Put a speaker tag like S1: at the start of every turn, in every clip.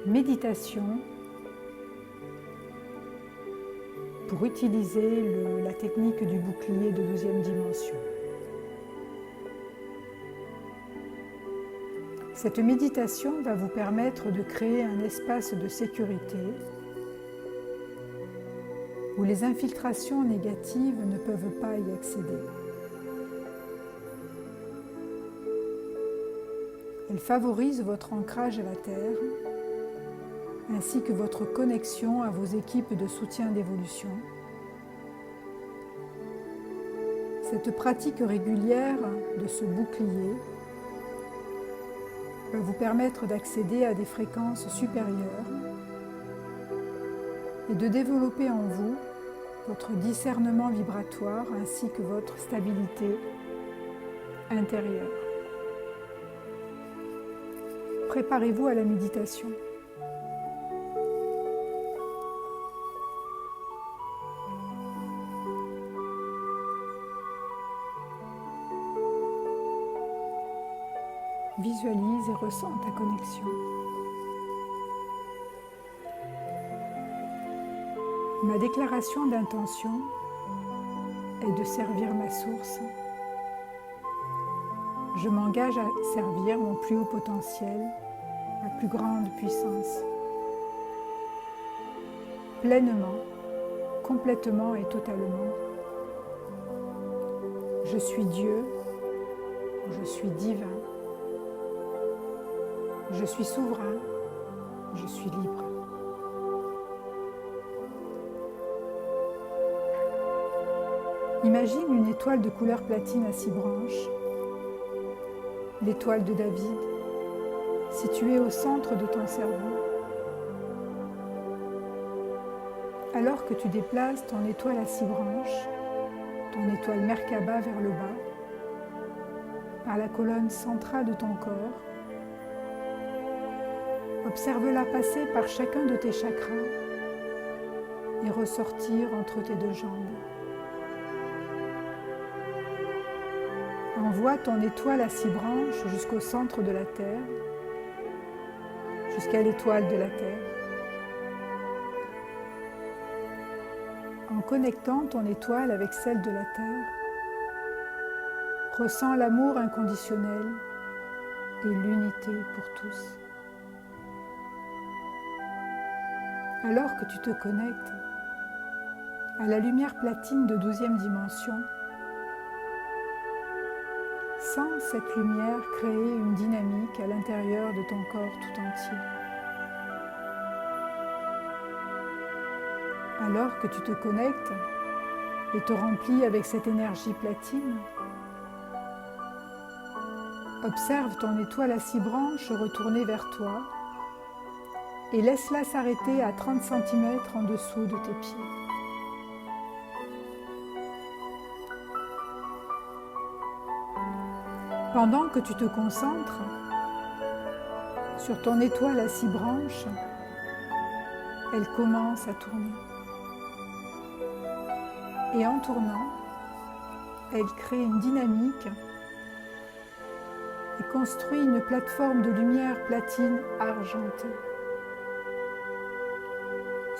S1: méditation pour utiliser la technique du bouclier de 12e dimension. Cette méditation va vous permettre de créer un espace de sécurité où les infiltrations négatives ne peuvent pas y accéder. Elle favorise votre ancrage à la Terre ainsi que votre connexion à vos équipes de soutien d'évolution. Cette pratique régulière de ce bouclier va vous permettre d'accéder à des fréquences supérieures et de développer en vous votre discernement vibratoire ainsi que votre stabilité intérieure. Préparez-vous à la méditation. Visualise et ressens ta connexion. Ma déclaration d'intention est de servir ma source. Je m'engage à servir mon plus haut potentiel, ma plus grande puissance. Pleinement, complètement et totalement. Je suis Dieu, je suis divin. Je suis souverain, je suis libre. Imagine une étoile de couleur platine à 6 branches, l'étoile de David, située au centre de ton cerveau. Alors que tu déplaces ton étoile à 6 branches, ton étoile Merkaba vers le bas, par la colonne centrale de ton corps, observe-la passer par chacun de tes chakras et ressortir entre tes deux jambes. Envoie ton étoile à 6 branches jusqu'au centre de la Terre, jusqu'à l'étoile de la Terre. En connectant ton étoile avec celle de la Terre, ressens l'amour inconditionnel et l'unité pour tous. Alors que tu te connectes à la lumière platine de 12e dimension, sens cette lumière créer une dynamique à l'intérieur de ton corps tout entier. Alors que tu te connectes et te remplis avec cette énergie platine, observe ton étoile à 6 branches retourner vers toi et laisse-la s'arrêter à 30 cm en dessous de tes pieds. Pendant que tu te concentres sur ton étoile à 6 branches, elle commence à tourner. Et en tournant, elle crée une dynamique et construit une plateforme de lumière platine argentée.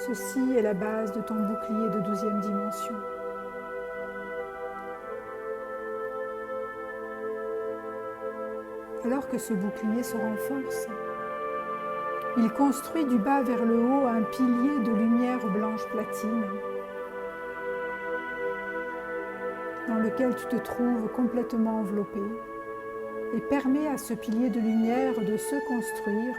S1: Ceci est la base de ton bouclier de 12e dimension. Alors que ce bouclier se renforce, il construit du bas vers le haut un pilier de lumière blanche platine dans lequel tu te trouves complètement enveloppé et permet à ce pilier de lumière de se construire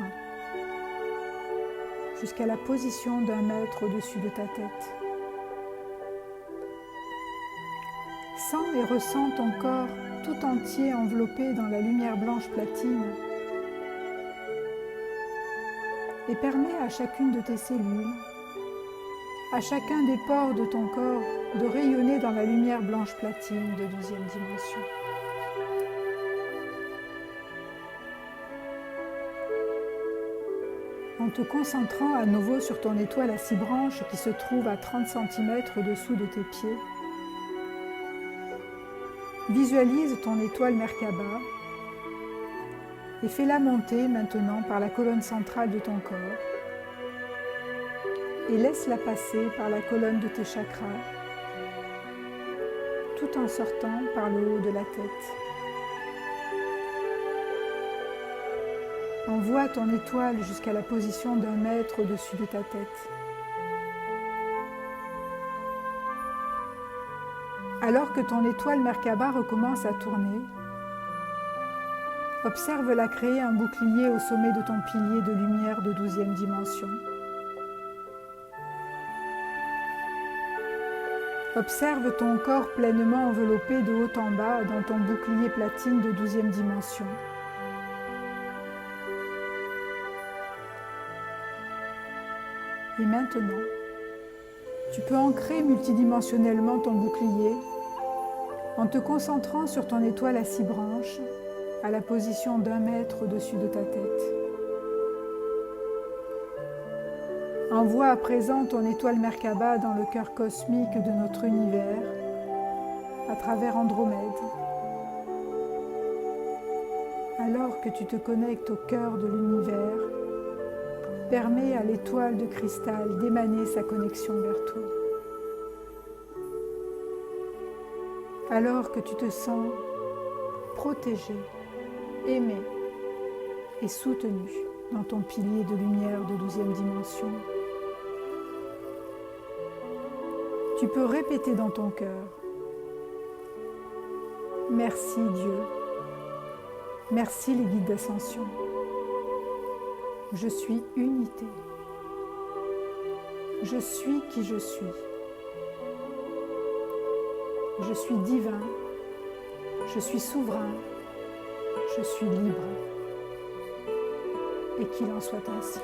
S1: jusqu'à la position d'1 mètre au-dessus de ta tête. Sens et ressens ton corps tout entier enveloppé dans la lumière blanche platine et permets à chacune de tes cellules, à chacun des pores de ton corps de rayonner dans la lumière blanche platine de 12e dimension. En te concentrant à nouveau sur ton étoile à 6 branches qui se trouve à 30 cm au-dessous de tes pieds, visualise ton étoile Merkaba et fais-la monter maintenant par la colonne centrale de ton corps et laisse-la passer par la colonne de tes chakras, tout en sortant par le haut de la tête. Envoie ton étoile jusqu'à la position d'1 mètre au-dessus de ta tête. Alors que ton étoile Merkaba recommence à tourner, observe-la créer un bouclier au sommet de ton pilier de lumière de 12e dimension. Observe ton corps pleinement enveloppé de haut en bas dans ton bouclier platine de 12e dimension. Et maintenant, tu peux ancrer multidimensionnellement ton bouclier en te concentrant sur ton étoile à 6 branches à la position d'1 mètre au-dessus de ta tête. Envoie à présent ton étoile Merkaba dans le cœur cosmique de notre univers à travers Andromède. Alors que tu te connectes au cœur de l'univers, permets à l'étoile de cristal d'émaner sa connexion vers toi. Alors que tu te sens protégé, aimé et soutenu dans ton pilier de lumière de 12e dimension, tu peux répéter dans ton cœur: merci Dieu, merci les guides d'ascension, je suis unité, je suis qui je suis divin, je suis souverain, je suis libre, et qu'il en soit ainsi.